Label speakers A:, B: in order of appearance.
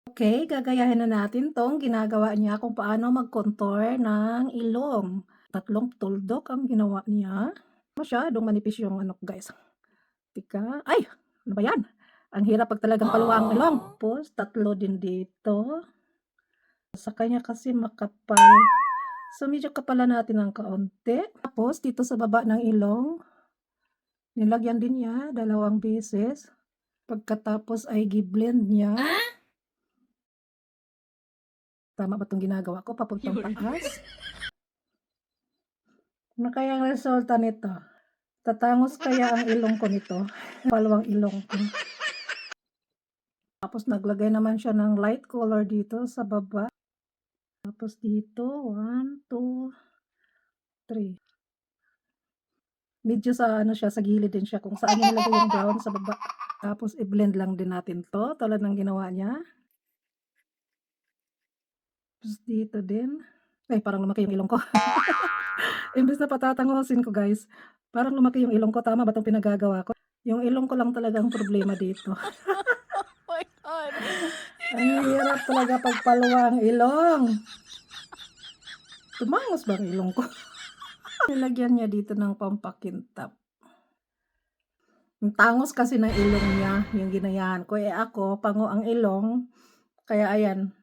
A: Okay, gagayahin na natin 'tong ginagawa niya kung paano mag-contour ng ilong. Tatlong tuldok ang ginawa niya. Masyadong manipis yung ano ko guys, ay, ano ba 'yan? Ang hirap 'pag talagang paluwa ang ilong. Tapos tatlo din dito. Sa kanya kasi makapal, so medyo kapalan natin ng kaunti. Tapos dito sa baba ng ilong, nilagyan din niya 2 beses. Pagkatapos ay gi-blend niya. Tama ba 'tong ginagawa ko papuntang taas? Ano kaya ang resulta nito? Tatangos kaya ang ilong ko nito? Paluwang ilong ko. Tapos naglagay naman siya ng light color dito sa baba. Tapos dito 1, 2, 3. Medyo sa ano siya, sa gilid din siya kung saan niya nilagay yung brown sa baba. Tapos i-blend lang din natin 'to tulad ng ginawa niya. Tapos dito din. Ay, parang lumaki yung ilong ko. Imbes na patatangosin ko guys, parang lumaki yung ilong ko. Tama ba 'tong pinagagawa ko? Yung ilong ko lang talaga ang problema dito.
B: My God.
A: Ang hirap talaga pagpaluwa ang ilong. Tumangos ba ang ilong ko? Nilagyan niya dito ng pampakintab. Ang tangos kasi ng ilong niya, yung ginayahan ko. Eh, ako pango ang ilong, kaya ayan,